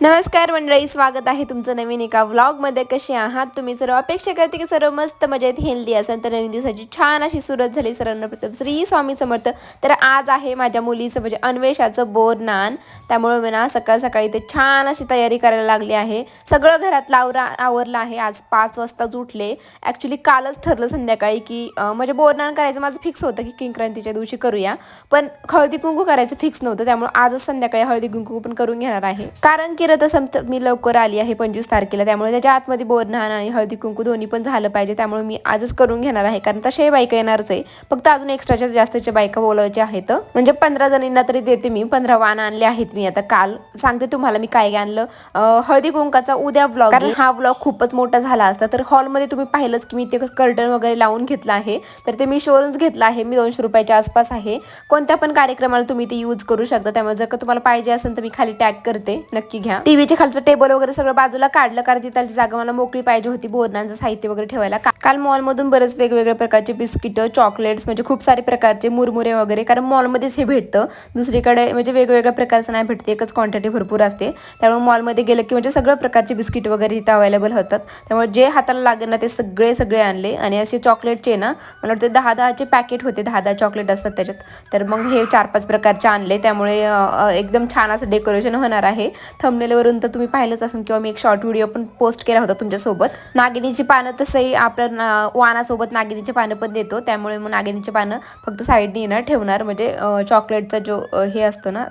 नमस्कार मंडळी, स्वागत आहे तुमचं नवीन एका व्लॉगमध्ये. कसे आहात तुम्ही सर्व? अपेक्षा करते की सर्व मस्त मजेत हेल्दी असेल. तर नवीन दिवसाची छान अशी सुरुवात झाली. सर्वांना प्रथम श्री स्वामी समर्थ. तर आज आहे माझ्या मुलीचं म्हणजे अन्वेषाचं बोरनान. त्यामुळे मी ना सकाळ सकाळी ते छान अशी तयारी करायला लागली आहे. सगळं घरात आवरलं आहे. आज 5 वाजताच उठले. ॲक्च्युली कालच ठरलं संध्याकाळी की म्हणजे बोरनान करायचं माझं फिक्स होतं की किंक्रांतीच्या दिवशी करूया, पण हळदी कुंकू करायचं फिक्स नव्हतं. त्यामुळे आजच संध्याकाळी हळदी कुंकू पण करून घेणार आहे. कारण की रथसप्तमी मी लवकर आली आहे 25 तारखेला, त्यामुळे त्याच्या आतमध्ये बोरनान आणि हळदी कुंकू दोन्ही पण झालं पाहिजे. त्यामुळे मी आजच करून घेणार आहे, कारण तशाही बायका येणारच आहे. फक्त अजून एक्स्ट्राच्या जास्तच्या बायका बोलायच्या आहेत. म्हणजे 15 जणींना तरी देते मी. 15 वाण आणले आहेत मी. आता काल सांगते तुम्हाला मी काय आणलं. हळदी कुंकाचा उद्या व्लॉग, कारण हा व्लॉग खूपच मोठा झाला असता. तर हॉलमध्ये तुम्ही पाहिलंच की मी ते कर्टन वगैरे लावून घेतलं आहे. तर ते मी शोरूमच घेतलं आहे. मी 200 रुपयाच्या आसपास आहे. कोणत्या पण कार्यक्रमाला तुम्ही ते यूज करू शकता. त्यामुळे जर का तुम्हाला पाहिजे असेल तर मी खाली टॅग करते, नक्की घ्या. टीव्हीच्या खालचं टेबल वगैरे सगळं बाजूला काढलं, कारण तिथली जागा मला मोकळी पाहिजे होती बोरनांचं साहित्य वगैरे ठेवायला. काल मॉलमधून बरेच वेगवेगळ्या प्रकारचे बिस्किट, चॉकलेट्स, म्हणजे खूप सारे प्रकारचे मुरमुरे वगैरे, कारण मॉलमध्येच हे भेटतं. दुसरीकडे म्हणजे वेगवेगळ्या प्रकारचं नाही भेटते, एकच क्वांटिटी भरपूर असते. त्यामुळे मॉलमध्ये गेलं की म्हणजे सगळं प्रकारचे बिस्किट वगैरे तिथं अवेलेबल होतात. त्यामुळे जे हाताला लागेल ना ते सगळे आणले. आणि असे चॉकलेटचे ना मला वाटतं 10-10चे पॅकेट होते. 10-10 चॉकलेट असतात त्याच्यात. तर मग हे 4-5 प्रकारचे आणले. त्यामुळे एकदम छान असं डेकोरेशन होणार आहे. थंबनेलवरून तर तुम्ही पाहिलंच असेल, किंवा मी एक शॉर्ट व्हिडिओ पण पोस्ट केला होता तुमच्यासोबत. नागिनीची पानं तसंही आपण वाणासोबत नागिनीची पानं पण देतो. त्यामुळे मग नागिनीची पानं फक्त साईडनी ना ठेवणार, म्हणजे चॉकलेटचा जो हे असतं ना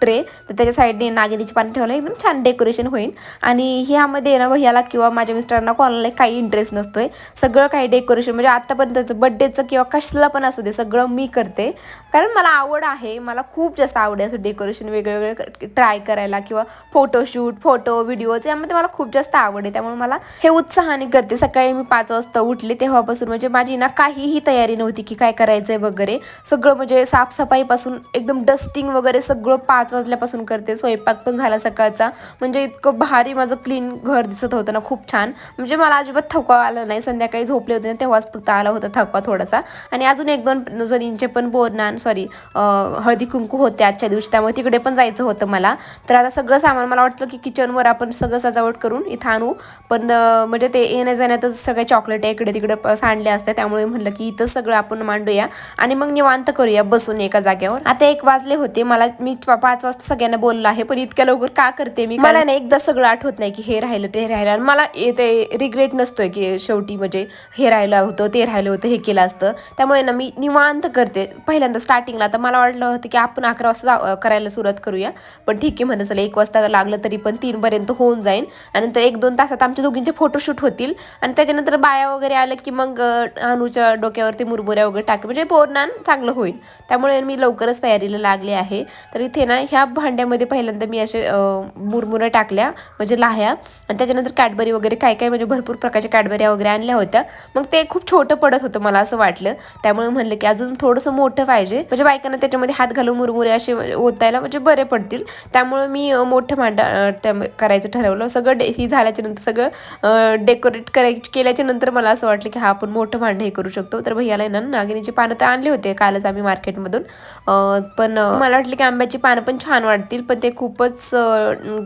ट्रे, तर त्याच्या साईडने नागिनीची पानं ठेवलं, एकदम छान डेकोरेशन होईल. आणि ह्यामध्ये ना भैयाला किंवा माझ्या मिस्टरांना कोणाला काही इंटरेस्ट नसतोय. सगळं काही डेकोरेशन म्हणजे आत्तापर्यंतचं बड्डेचं किंवा कसलं पण असू दे सगळं मी करते, कारण मला आवड आहे. मला खूप जास्त आवड आहे असं डेकोरेशन वेगवेगळे ट्राय करायला, किंवा फोटोशूट, फोटो व्हिडिओज यामध्ये मला खूप जास्त आवड आहे. त्यामुळे मला हे उत्साहाने करते. सकाळी मी 5 वाजता उठले तेव्हापासून म्हणजे माझी ना काहीही तयारी नव्हती की काय करायचंय वगैरे. सगळं म्हणजे साफसफाईपासून एकदम डस्टिंग वगैरे सगळं 5 वाजल्यापासून करते. स्वयंपाक पण झाला सकाळचा. म्हणजे इतकं भारी माझं क्लीन घर दिसत होतं ना, खूप छान. म्हणजे मला अजिबात थकवा आला नाही. संध्याकाळी झोपले होते ना तेव्हाच फक्त आला होता थकवा थोडासा. आणि अजून 1-2 जणींचे पण बोरनान हळदी कुंकू होते आजच्या दिवशी, त्यामुळे तिकडे पण जायचं होतं मला. तर आता सगळं सामान मला वाटलं की किचनवर आपण सगळं सजावट करून इथं आणू, पण म्हणजे ते येण्या जाण्यातच सगळे चॉकलेट इकडे तिकडे सांडले असते. त्यामुळे म्हणलं की इथं सगळं आपण मांडूया आणि मग निवांत करूया बसून एका जागेवर. आता 1 वाजले होते. मी 5 वाजता सगळ्यांना बोललो आहे, पण इतक्या लवकर का करते मी? मला ना एकदा सगळं आठवत नाही की हे राहिलं ते राहिलं, आणि मला ते रिग्रेट नसतोय की शेवटी म्हणजे हे राहिलं होतं ते राहिलं होतं हे केलं असतं. त्यामुळे ना मी निवांत करते. पहिल्यांदा स्टार्टिंगला आता मला वाटलं होतं की आपण 11 वाजता करायला सुरुवात करूया, पण ठीक आहे म्हणलं चला 1 वाजता लागलं तरी पण 3 पर्यंत होऊन जाईल. आणि नंतर 1-2 तासात आमच्या दोघींचे फोटोशूट होतील. आणि त्याच्यानंतर बाया वगैरे आलं की मग अनुच्या डोक्यावरती मुरमुऱ्या वगैरे टाक, म्हणजे बोरनान चांगलं होईल. त्यामुळे मी लवकरच तयारीला लागले आहे. तर इथे ना ह्या भांड्यामध्ये पहिल्यांदा मी असे मुरमुऱ्या टाकल्या, म्हणजे लाह्या. आणि त्याच्यानंतर कॅडबरी वगैरे काय म्हणजे भरपूर प्रकारच्या कॅडबऱ्या वगैरे आणल्या होत्या. मग ते खूप छोटं पडत होतं मला असं वाटलं. त्यामुळे म्हणलं की अजून थोडंसं मोठं पाहिजे, म्हणजे बायकांना त्याच्यामध्ये हात घालून मुरमुरे असे ओतायला म्हणजे बरे पडतील. त्यामुळे मी मोठं भांडं करायचं ठरवलं. सगळं ही झाल्याच्या नंतर सगळं डेकोरेट केल्याच्या नंतर मला असं वाटलं की हा आपण मोठं भांडं हे करू शकतो. तर भैयाला ना नागिनीचे पानं तर आणले होते कालच आम्ही मार्केटमधून, पण मला वाटलं की आंब्याची पानं पण छान वाटतील, पण ते खूपच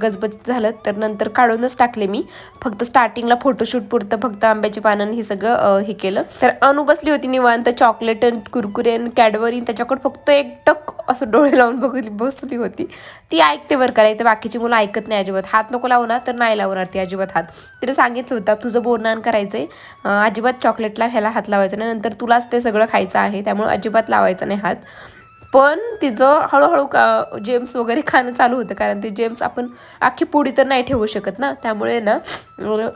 गजबजीत झालं. तर नंतर काढूनच टाकले मी. फक्त स्टार्टिंगला फोटोशूट पुरतं फक्त आंब्याची पानं हे सगळं हे केलं. तर अनु बसली होती निवांत, चॉकलेट कुरकुरे कॅडबरी त्याच्याकडे फक्त एकटक असं डोळे लावून बसली होती. ती ऐकते बरं का, तर बाकीची मुलं ऐकत नाही अजिबात. हात नको लावू ना तर नाही लावणार ती अजिबात हात. तिने सांगितलं होतं तुझं बोरनान करायचंय, अजिबात चॉकलेटला ह्याला हात लावायचा नाही, नंतर तुलाच ते सगळं खायचं आहे, त्यामुळे अजिबात लावायचं नाही हात. पण तिचं हळूहळू जेम्स वगैरे खाणं चालू होतं, कारण ते जेम्स आपण अख्खी पुडी तर नाही ठेवू शकत ना. त्यामुळे ना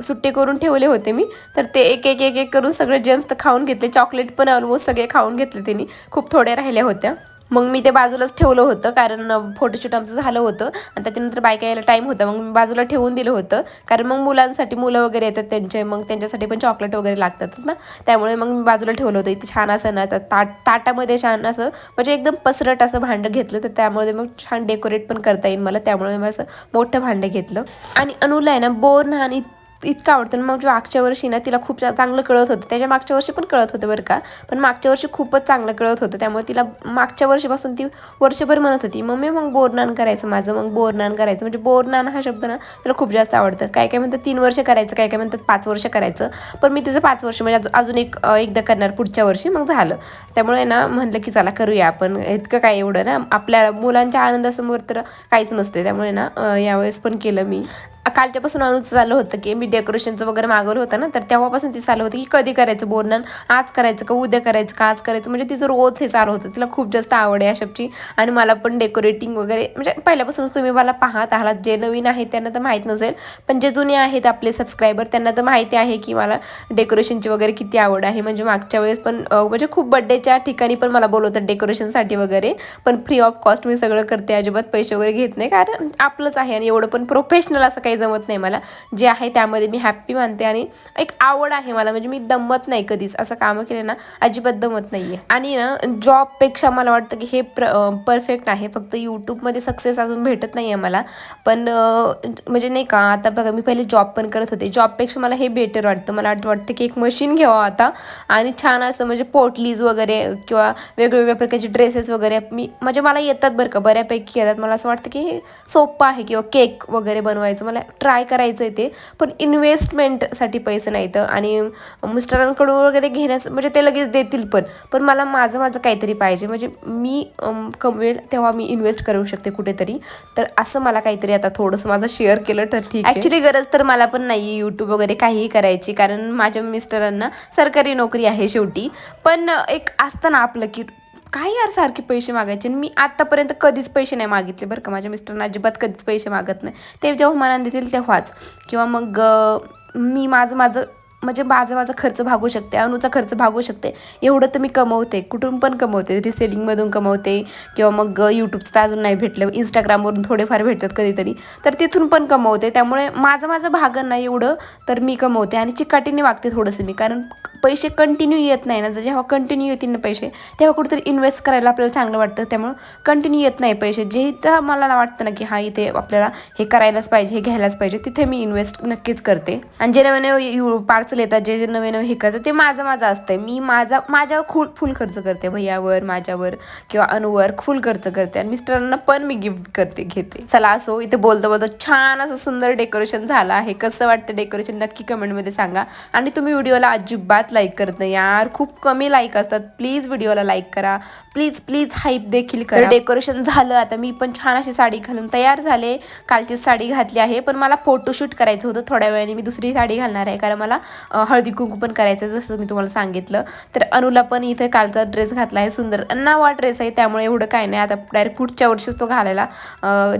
सुट्टे करून ठेवले होते मी. तर ते एक करून सगळे जेम्स तर खाऊन घेतले. चॉकलेट पण ऑलमोस्ट सगळे खाऊन घेतले त्यांनी. खूप थोड्या राहिल्या होत्या. मग मी ते बाजूलाच ठेवलं होतं, कारण फोटोशूट आमचं झालं होतं आणि त्याच्यानंतर बायका यायला टाईम होता. मग मी बाजूला ठेवून दिलं होतं, कारण मग मुलांसाठी मुलं वगैरे येतात त्यांचे, मग त्यांच्यासाठी पण चॉकलेट वगैरे लागतातच ना. त्यामुळे मग मी बाजूला ठेवलं होतं. इथे छान असं ना ताटामध्ये छान असं म्हणजे एकदम पसरट असं भांडं घेतलं, तर त्यामुळे मग छान डेकोरेट पण करता येईल मला. त्यामुळे मी असं मोठं भांडं घेतलं. आणि अनुला आहे ना बोरनान इतकं आवडतं. मग मागच्या वर्षी ना तिला खूप चांगलं कळत होतं, त्याच्या मागच्या वर्षी पण कळत होतं बरं का, पण मागच्या वर्षी खूपच चांगलं कळत होतं. त्यामुळे तिला मागच्या वर्षीपासून ती वर्षभर म्हणत होती, मम्मी मग बोरनान करायचं माझं, मग बोरनान करायचं. म्हणजे बोरनान हा शब्द ना तिला खूप जास्त आवडतं. काय काय म्हणतात 3 वर्ष करायचं, काय काय म्हणतात 5 वर्ष करायचं, पण मी तिचं 5 वर्ष म्हणजे अजून एकदा करणार पुढच्या वर्षी, मग झालं. त्यामुळे ना म्हणलं की चला करूया आपण, इतकं काय एवढं ना, आपल्या मुलांच्या आनंदासमोर तर काहीच नसते. त्यामुळे ना यावेळेस पण केलं मी. कालच्यापासून अनुचं चालू होतं की मी डेकोरेशनचं वगैरे मागवलं होतं ना, तर तेव्हापासून ती चालू होती की कधी करायचं बोरनान, आज करायचं का उद्या करायचं का आज करायचं. म्हणजे तिचं रोज हे चालू होतं. तिला खूप जास्त आवड आहे अशाची. आणि मला पण डेकोरेटिंग वगैरे म्हणजे पहिल्यापासूनच तुम्ही मला पाहत आहात. जे नवीन आहेत त्यांना तर माहीत नसेल, पण जे जुने आहेत आपले सबस्क्रायबर त्यांना तर माहिती आहे की मला डेकोरेशनची वगैरे किती आवड आहे. म्हणजे मागच्या वेळेस पण म्हणजे खूप बड्डेच्या ठिकाणी पण मला बोलवतात डेकोरेशनसाठी वगैरे, पण फ्री ऑफ कॉस्ट मी सगळं करते, अजिबात पैसे वगैरे घेत नाही, कारण आपलंच आहे. आणि एवढं पण प्रोफेशनल असं काही जमत नाही मला. जे आहे त्यामध्ये मी हॅप्पी मानते आणि एक आवड आहे मला. म्हणजे मी दमत नाही कधीच, असं कामं केले ना अजिबात दमत नाहीये. आणि ना जॉबपेक्षा मला वाटतं की हे परफेक्ट आहे. फक्त यूट्यूबमध्ये सक्सेस अजून भेटत नाही आहे मला, पण म्हणजे नाही का, आता बघा मी पहिले जॉब पण करत होते, जॉबपेक्षा मला हे बेटर वाटतं. मला वाटतं की एक मशीन घ्यावं आता आणि छान असं म्हणजे पोटलीज वगैरे किंवा वेगवेगळ्या प्रकारचे ड्रेसेस वगैरे म्हणजे मला येतात बरं का, बऱ्यापैकी येतात. मला असं वाटतं की हे सोपं आहे. किंवा केक वगैरे बनवायचं मला ट्राय करायचं आहे ते, पण इन्व्हेस्टमेंटसाठी पैसे नाहीत. आणि मिस्टरांकडून वगैरे घेण्यास म्हणजे ते लगेच देतील, पण मला माझं काहीतरी पाहिजे. म्हणजे मी कमवेल तेव्हा मी इन्व्हेस्ट करू शकते कुठेतरी. तर असं मला काहीतरी आता थोडंसं माझं शेअर केलं तर ठीक आहे. ॲक्च्युली गरज तर मला पण नाही यूट्यूब वगैरे काहीही करायची, कारण माझ्या मिस्टरांना सरकारी नोकरी आहे शेवटी. पण एक असतं ना आपलं की काय यार सारखे पैसे मागायचे. मी आत्तापर्यंत कधीच पैसे नाही मागितले बरं का, माझ्या मिस्टरांना अजिबात कधीच पैसे मागत नाही. ते जेव्हा मनात देतील तेव्हाच, किंवा मग मी माझं म्हणजे माझा खर्च भागू शकते, अनुचा खर्च भागू शकते, एवढं तर मी कमवते. कुठून पण कमवते, रिसेलिंगमधून कमवते, किंवा मग यूट्यूबचं तर अजून नाही भेटलं, इंस्टाग्रामवरून थोडेफार भेटतात कधीतरी, तर तिथून पण कमवते. त्यामुळे माझं भागन नाही एवढं, तर मी कमवते आणि चिकाटीने वागते थोडंसं मी, कारण पैसे कंटिन्यू येत नाही ना. जेव्हा कंटिन्यू येतील ना पैसे, तेव्हा कुठेतरी इन्व्हेस्ट करायला आपल्याला चांगलं वाटतं. त्यामुळं कंटिन्यू येत नाही पैसे, जे इथं मला वाटतं ना की हा इथे आपल्याला हे करायलाच पाहिजे, हे घ्यायलाच पाहिजे, तिथे मी इन्व्हेस्ट नक्कीच करते. आणि जे नवे पार्सल येतात, जे नवे हे करतात, ते माझं असतंय. मी माझ्यावर फुल खर्च करते, भैयावर, माझ्यावर किंवा अनुवर फुल खर्च करते. आणि मिस्टरांना पण मी गिफ्ट घेते. चला असो, इथे बोलतो छान असं सुंदर डेकोरेशन झालं आहे. कसं वाटतं डेकोरेशन नक्की कमेंटमध्ये सांगा. आणि तुम्ही व्हिडिओला अजिबात लाईक करत नाही यार, खूप कमी लाईक असतात. प्लीज व्हिडिओला लाईक करा, प्लीज हाईप देखील करा. डेकोरेशन झालं, आता मी पण छान अशी साडी घालून तयार झाले. कालची साडी घातली आहे, पण मला फोटोशूट करायचं होतं. थोड्या वेळाने मी दुसरी साडी घालणार आहे, कारण मला हळदी कुंकू पण करायचं, जसं मी तुम्हाला सांगितलं. तर अनुला पण इथे कालचा ड्रेस घातला आहे, सुंदर नवा ड्रेस आहे, त्यामुळे एवढं काय नाही. आता डायरेक्ट पुढच्या वर्षीच तो घालायला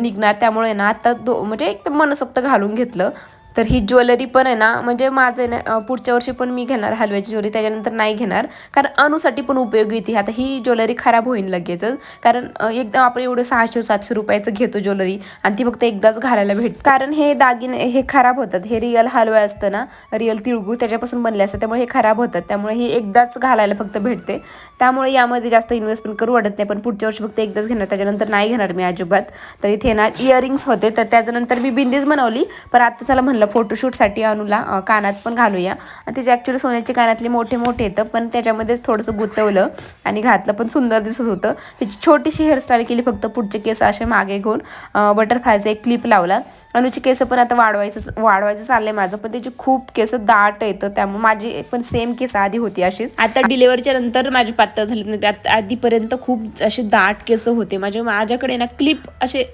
निघणार, त्यामुळे ना आता म्हणजे एकदम मनसोक्त घालून घेतलं. तर ही ज्वेलरी पण आहे ना, म्हणजे माझं आहे ना पुढच्या वर्षी पण मी घेणार हलव्याची ज्वेलरी, त्याच्यानंतर नाही घेणार, कारण अनुसाठी पण उपयोगी येते. आता ही ज्वेलरी खराब होईल लगेचच, कारण एकदम आपण एवढं 600-700 रुपयाचं घेतो ज्वेलरी, आणि ती फक्त एकदाच घालायला भेटते. कारण हे दागिने हे खराब होतात. हे रिअल हलवा असतं ना, रिअल तिळगूळ त्याच्यापासून बनले असतं, त्यामुळे हे खराब होतात. त्यामुळे ही एकदाच घालायला फक्त भेटते. त्यामुळे यामध्ये जास्त इन्व्हेस्टमेंट करू वाटत नाही. पण पुढच्या वर्षी फक्त एकदाच घेणार, त्याच्यानंतर नाही घेणार मी अजिबात. तर इथे ना इयरिंग्स होते, तर त्याच्यानंतर मी बिंदीच बनवली. पण आता चला म्हणलं फोटोशूटसाठी अनुला कानात पण घालूया. आणि त्याचे ॲक्च्युली सोन्याचे कानातले मोठे येतं, पण त्याच्यामध्येच थोडंसं गुंतवलं आणि घातलं, पण सुंदर दिसत होतं. त्याची छोटीशी हेअरस्टाईल केली, फक्त पुढचे केस असे मागे घेऊन बटरफ्लायचा एक क्लिप लावला. अनुची केस पण आता वाढवायचं चाललंय माझं, पण त्याची खूप केस दाट येतं, त्यामुळे माझी पण सेम केस आधी होती अशीच. आता डिलिव्हरीच्या नंतर माझी पातळ झाली नाही, त्यात आधीपर्यंत खूप असे दाट केस होते. माझ्याकडे ना क्लिप असे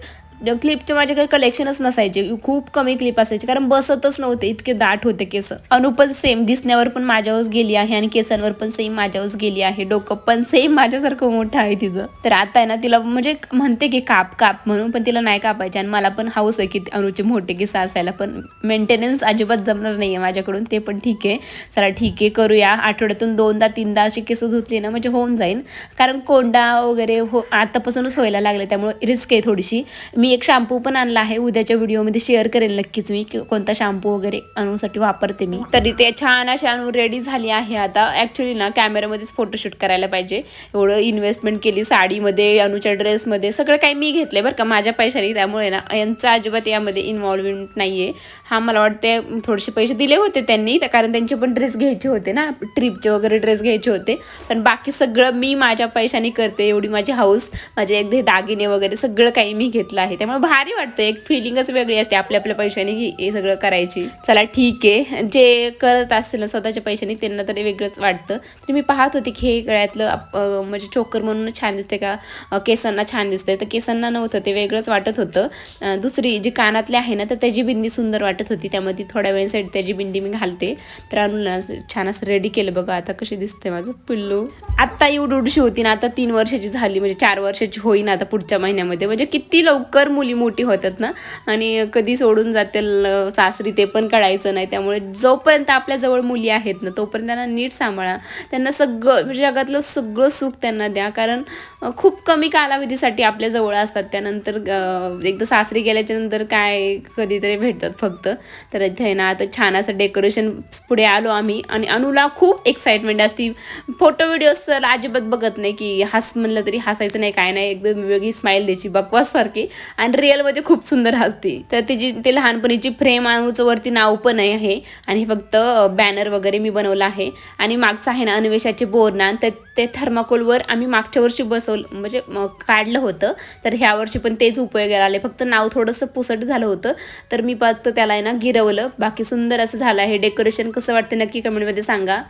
क्लिपचे माझ्याकडे कलेक्शनच नसायचे, खूप कमी क्लिप असायचे, कारण बसतच नव्हते, इतके दाट होते केस. अनु पण सेम दिसण्यावर पण माझ्यावरच गेली आहे, आणि केसांवर पण सेम माझ्यावरच गेली आहे. डोकं पण सेम माझ्यासारखं मोठं आहे तिचं. तर आता आहे ना तिला म्हणजे म्हणते की काप म्हणून, पण तिला नाही कापायचे. आणि मला पण हाऊस आहे की अनुचे मोठे केस असायला, पण मेंटेनन्स अजिबात जमणार नाही आहे माझ्याकडून. ते पण ठीक आहे, चला ठीक आहे करूया. आठवड्यातून 2दा-3दा अशी केस धुतली ना म्हणजे होऊन जाईल, कारण कोंडा वगैरे आतापासूनच व्हायला लागले, त्यामुळे रिस्क आहे थोडीशी. मी मी एक शॅम्पू पण आणला आहे, उद्याच्या व्हिडिओमध्ये शेअर करेल नक्कीच मी कोणता शॅम्पू वगैरे अनुसाठी वापरते मी. तरी ते छान अशी अनु रेडी झाली आहे. आता ॲक्च्युली ना कॅमेरामध्येच फोटोशूट करायला पाहिजे, एवढं इन्व्हेस्टमेंट केली साडीमध्ये, अनुच्या ड्रेसमध्ये, सगळं काही मी घेतलंय बरं का माझ्या पैशाने. त्यामुळे ना यांचा अजिबात यामध्ये इन्व्हॉल्वमेंट नाही आहे. हा मला वाटते थोडेसे पैसे दिले होते त्यांनी, कारण त्यांचे पण ड्रेस घ्यायचे होते ना, ट्रिपचे वगैरे ड्रेस घ्यायचे होते. पण बाकी सगळं मी माझ्या पैशाने करते, एवढी माझी हाऊस, माझे एकदा दागिने वगैरे सगळं काही मी घेतलं आहे. त्यामुळे भारी वाटतं, एक फिलिंगच वेगळी असते आपल्या आपल्या पैशाने हे सगळं करायची. चला ठीक आहे, जे करत असतील स्वतःच्या पैशाने त्यांना तरी वेगळंच वाटतं. तर मी पाहत होते की हे गळ्यातलं म्हणजे चोकर म्हणून छान दिसते का, केसांना छान दिसते, तर केसांना नव्हतं, ते वेगळंच वाटत होतं. दुसरी जी कानातली आहे ना, तर त्याची बिंदी सुंदर वाटत होती, त्यामध्ये थोड्या वेळासाठी त्याची बिंदी मी घालते. तर अनुला छान असं रेडी केलं बघा. आता कशी दिसते माझं पिल्लू. आत्ता एवढी होती ना, आता 3 वर्षाची झाली, म्हणजे 4 वर्षाची होईन आता पुढच्या महिन्यामध्ये. म्हणजे किती लवकर मुली मोठी होतात ना, आणि कधी सोडून जातील सासरी ते पण कळायचं नाही. त्यामुळे जोपर्यंत आपल्या जवळ मुली आहेत ना, तोपर्यंत त्यांना नीट सांभाळा, त्यांना सगळं म्हणजे जगातलं सगळं सुख त्यांना द्या, कारण खूप कमी कालावधीसाठी आपल्या जवळ असतात. त्यानंतर एकदा सासरी गेल्याच्या नंतर काय कधीतरी भेटतात फक्त. तर इथे ना आता छान असं डेकोरेशन पुढे आलो आम्ही, आणि अनुला खूप एक्साइटमेंट असती. फोटो व्हिडिओज तर अजिबात बघत नाही, की हस म्हणलं तरी हसायचं नाही, काय नाही, एकदम वेगळी स्माईल द्यायची, बकवास सारखी, आणि रिअलमध्ये खूप सुंदर हसते. तर तिची ते लहानपणीची फ्रेम अनुचं वरती नाव पण आहे, आणि फक्त बॅनर वगैरे मी बनवला आहे. आणि मागचं आहे ना अन्वेषाचे बोरनान, तर ते थर्माकोलवर आम्ही मागच्या वर्षी म्हणजे काढलं होतं, तर ह्या वर्षी पण तेच उपयोगाला आले. फक्त नाव थोडंसं पुसट झालं होतं, तर मी फक्त त्याला आहे ना गिरवलं. बाकी सुंदर असं झालं आहे. डेकोरेशन कसं वाटतं नक्की कमेंटमध्ये सांगा.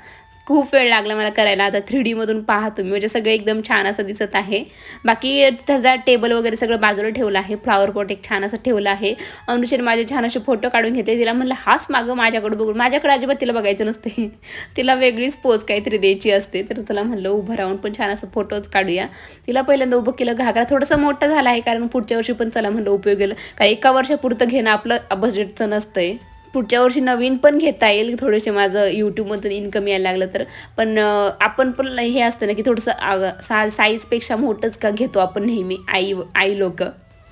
खूप वेळ लागला मला करायला. आता 3D मधून पहा तुम्ही, म्हणजे सगळं एकदम छान असं दिसत आहे. बाकी त्याचा टेबल वगैरे सगळं बाजूला ठेवलं आहे. फ्लावर पॉट एक छान असं ठेवलं आहे. अनुषेने माझे छान असे फोटो काढून घेते. तिला म्हणलं हाच मागं माझ्याकडे बघून, माझ्याकडे अजिबात तिला बघायचं नसते, तिला वेगळीच पोज काहीतरी द्यायची असते. तर तुला म्हणलं उभं राहून पण छान असं फोटोज काढूया. तिला पहिल्यांदा उभं केलं. घागरा थोडंसं मोठं झाला आहे, कारण पुढच्या वर्षी पण चला म्हणलं उपयोग येईल, कारण एका वर्षापुरतं घेणं आपलं बजेटचं नसतंय. पुढच्या वर्षी नवीन पण घेता येईल, थोडेसे माझं यूट्यूबमधून इन्कम यायला लागलं तर. पण आपण पण हे असतं ना की थोडंसं साईजपेक्षा मोठंच का घेतो आपण नेहमी, आई लोक.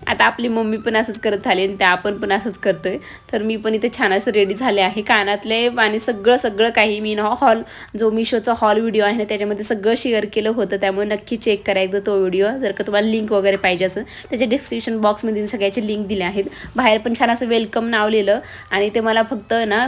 आता आपली मम्मी पण असंच करत आली, आणि त्या आपण पण असंच करतोय. तर मी पण इथे छान असं रेडी झाले आहे. कानातले आणि सगळं काही मी ना जो मिशोचा हॉल व्हिडिओ आहे ना, त्याच्यामध्ये सगळं शेअर केलं होतं. त्यामुळे नक्की चेक करा एकदा तो व्हिडिओ, जर का तुम्हाला लिंक वगैरे पाहिजे असेल. त्याच्या डिस्क्रिप्शन बॉक्समध्ये सगळ्याचे लिंक दिले आहेत. बाहेर पण छान असं वेलकम नाव लिहिलं, आणि ते मला फक्त ना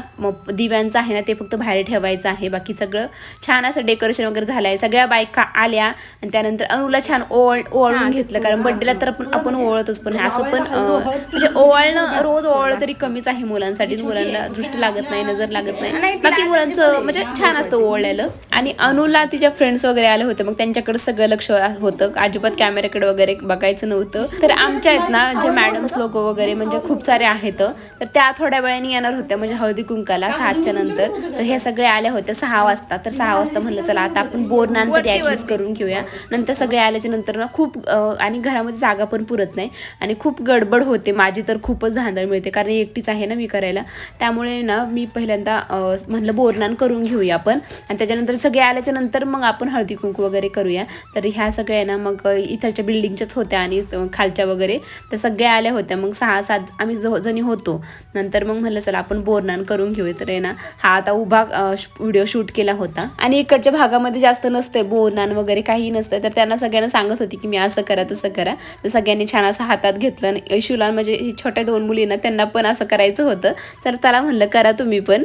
दिव्यांचं आहे ना, ते फक्त बाहेर ठेवायचं आहे. बाकी सगळं छान असं डेकोरेशन वगैरे झालं आहे. सगळ्या बायका आल्या, आणि त्यानंतर अनुला छान ओवाळून घेतलं, कारण बड्डेला तर आपण ओवाळतच. पण असं पण म्हणजे ओवाळणं रोज ओवाळलं तरी कमीच आहे मुलांसाठी. मुलांना दृष्टी लागत नाही, नजर लागत नाही. बाकी मुलांचं म्हणजे छान असतं ओवाळलेलं. आणि अनुला तिच्या फ्रेंड्स वगैरे आले होते, मग त्यांच्याकडे सगळं लक्ष होतं, अजिबात कॅमेऱ्याकडे वगैरे बघायचं नव्हतं. तर आमच्या आहेत ना जे मॅडम्स लोक वगैरे म्हणजे खूप सारे आहेत, तर त्या थोड्या वेळाने येणार होत्या, म्हणजे हळदी कुंकाला 7च्या नंतर. तर हे सगळे आल्या होत्या 6 वाजता. तर 6 वाजता म्हणलं चला आता आपण बोरनान तरी ॲटलिस्ट करून घेऊया. नंतर सगळे आल्याच्या नंतर ना खूप आणि घरामध्ये जागा पण पुरत नाही, आणि खूप गडबड होते माझी, तर खूपच धांदळ मिळते, कारण एकटीच आहे ना मी करायला. त्यामुळे ना मी पहिल्यांदा म्हणलं बोरनान करून घेऊया आपण, आणि त्याच्यानंतर सगळे आल्याच्या नंतर मग आपण हळदी कुंकू वगैरे करूया. तर ह्या सगळ्या ना मग इथलच्या बिल्डिंगच्याच होत्या, आणि खालच्या वगैरे तर सगळ्या आल्या होत्या. मग 6-7 आम्ही जणी होतो. नंतर मग म्हणलं चला आपण बोरनान करून घेऊया. तर ना हा आता उभा व्हिडिओ शूट केला होता, आणि इकडच्या भागामध्ये जास्त नसते बोरनान वगैरे काही नसतं. तर त्यांना सगळ्यांना सांगत होती की मी असं करा तसं करा. तर सगळ्यांनी छान असं हातात घेतलं, आणि यशूला म्हणजे छोट्या 2 मुलींना त्यांना पण असं करायचं होतं. तर चला म्हणलं करा तुम्ही पण.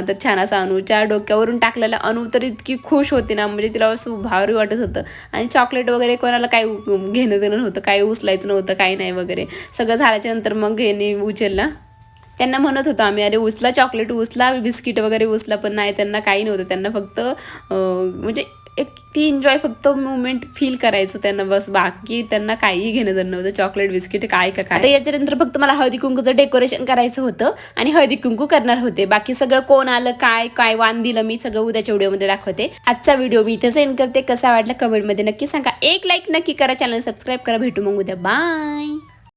तर छान असं अनुच्या डोक्यावरून टाकलेलं. अनु तर इतकी खुश होती ना, म्हणजे तिला असं भारी वाटत होतं. आणि चॉकलेट वगैरे कोणाला काही घेणं देणं नव्हतं, काही उचलायचं नव्हतं, काही नाही वगैरे. सगळं झाल्याच्या नंतर मग घेणे उचलला. त्यांना म्हणत होतो आम्ही, अरे उचला चॉकलेट उचला, बिस्किट वगैरे उचला, पण नाही, त्यांना काही नव्हतं. त्यांना फक्त म्हणजे एक ती एन्जॉय, फक्त मुवमेंट फील करायचं त्यांना, बस. बाकी त्यांना काही घेणं देणं नव्हतं, चॉकलेट बिस्किट काय का काय. आता याच्यानंतर फक्त मला हळदी कुंकूचं डेकोरेशन करायचं होतं, आणि हळदी कुंकू करणार होते. बाकी सगळं कोण आलं, काय वाण दिलं, मी सगळं उद्याच्या व्हिडिओमध्ये दाखवते. आजचा व्हिडिओ मी इथे सेंड करते. कसा वाटला कमेंटमध्ये नक्की सांगा. एक लाईक नक्की करा, चॅनल सबस्क्राईब करा. भेटू मग उद्या. बाय.